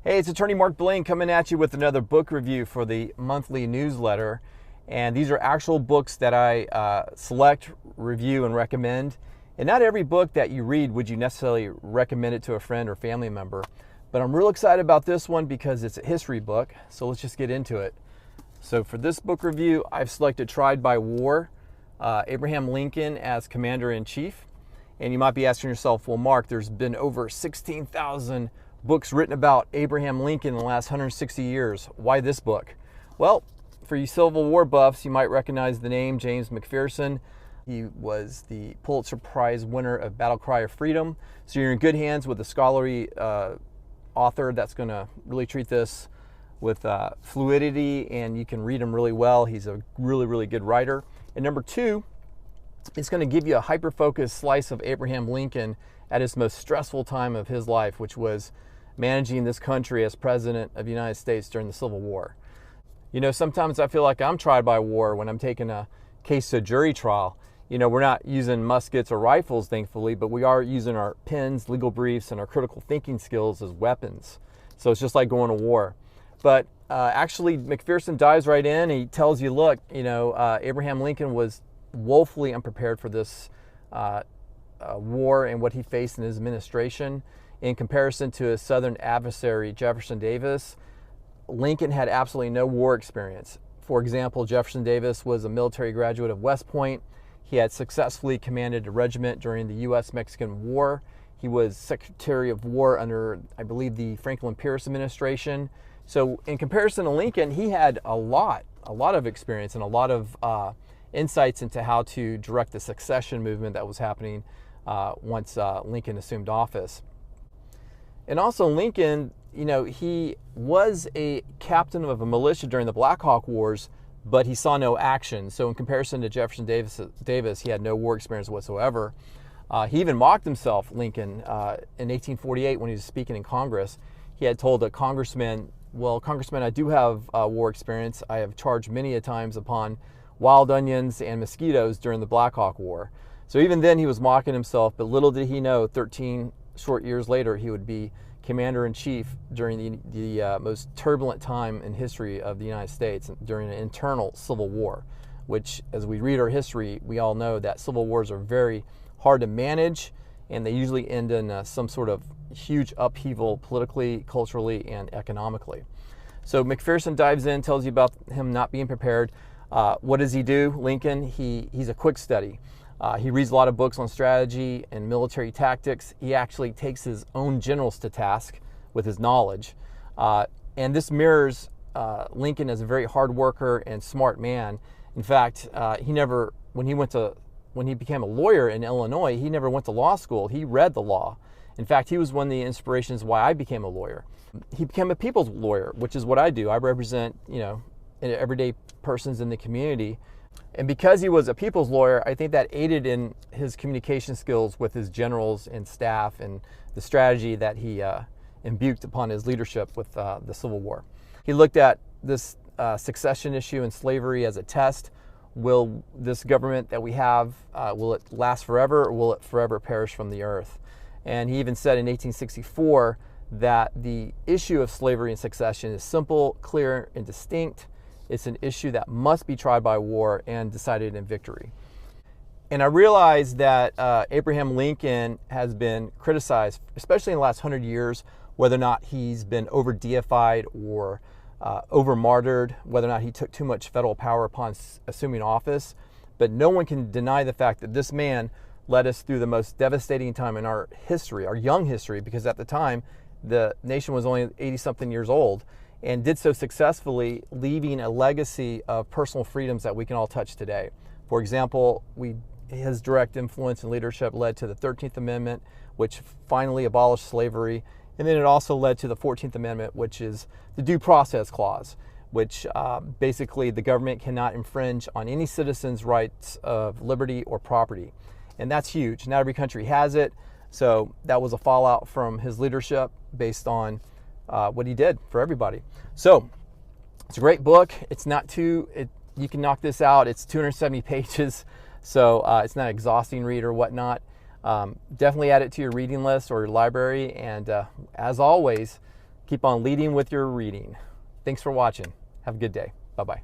Hey, it's attorney Mark Blane coming at you with another book review for the monthly newsletter. And these are actual books that I select, review, and recommend. And not every book that you read would you necessarily recommend it to a friend or family member. But I'm real excited about this one because it's a history book. So let's just get into it. So for this book review, I've selected Tried by War, Abraham Lincoln as Commander-in-Chief. And you might be asking yourself, well, Mark, there's been over 16,000 books written about Abraham Lincoln in the last 160 years. Why this book? Well, for you Civil War buffs, you might recognize the name James McPherson. He was the Pulitzer Prize winner of Battle Cry of Freedom. So you're in good hands with a scholarly author that's going to really treat this with fluidity, and you can read him really well. He's a really, really good writer. And number two, it's going to give you a hyper-focused slice of Abraham Lincoln at his most stressful time of his life, which was managing this country as President of the United States during the Civil War. You know, sometimes I feel like I'm tried by war when I'm taking a case to jury trial. You know, we're not using muskets or rifles, thankfully, but we are using our pens, legal briefs, and our critical thinking skills as weapons. So it's just like going to war. But actually, McPherson dives right in. He tells you, look, Abraham Lincoln was woefully unprepared for this war and what he faced in his administration. In comparison to his Southern adversary, Jefferson Davis, Lincoln had absolutely no war experience. For example, Jefferson Davis was a military graduate of West Point. He had successfully commanded a regiment during the U.S.-Mexican War. He was Secretary of War under, I believe, the Franklin Pierce administration. So in comparison to Lincoln, he had a lot of experience and a lot of insights into how to direct the succession movement that was happening once Lincoln assumed office. And also Lincoln, he was a captain of a militia during the Black Hawk Wars, but he saw no action. So in comparison to Jefferson Davis, he had no war experience whatsoever. He even mocked himself, Lincoln, in 1848 when he was speaking in Congress. He had told a congressman, well, Congressman, I do have war experience. I have charged many a times upon wild onions and mosquitoes during the Black Hawk War. So even then he was mocking himself, but little did he know 13 short years later he would be Commander-in-Chief during the most turbulent time in history of the United States, during an internal civil war, which, as we read our history, we all know that civil wars are very hard to manage, and they usually end in some sort of huge upheaval politically, culturally, and economically. So McPherson dives in, tells you about him not being prepared. What does he do? Lincoln, he's a quick study. He reads a lot of books on strategy and military tactics. He actually takes his own generals to task with his knowledge. And this mirrors Lincoln as a very hard worker and smart man. In fact, when he became a lawyer in Illinois, he never went to law school. He read the law. In fact, he was one of the inspirations why I became a lawyer. He became a people's lawyer, which is what I do. I represent, everyday persons in the community. And because he was a people's lawyer, I think that aided in his communication skills with his generals and staff and the strategy that he imbued upon his leadership with the Civil War. He looked at this succession issue and slavery as a test. Will this government that we have, will it last forever, or will it forever perish from the earth? And he even said in 1864 that the issue of slavery and succession is simple, clear, and distinct. It's an issue that must be tried by war and decided in victory. And I realize that Abraham Lincoln has been criticized, especially in the last 100 years, whether or not he's been over-deified or over-martyred, whether or not he took too much federal power upon assuming office. But no one can deny the fact that this man led us through the most devastating time in our history, our young history, because at the time, the nation was only 80-something years old, and did so successfully, leaving a legacy of personal freedoms that we can all touch today. For example, his direct influence and leadership led to the 13th Amendment, which finally abolished slavery, and then it also led to the 14th Amendment, which is the Due Process Clause, which basically the government cannot infringe on any citizen's rights of liberty or property. And that's huge. Not every country has it, so that was a fallout from his leadership based on what he did for everybody. So it's a great book. It's not too, you can knock this out. It's 270 pages, so it's not an exhausting read or whatnot. Definitely add it to your reading list or your library. And as always, Keep on leading with your reading. Thanks for watching. Have a good day. Bye-bye.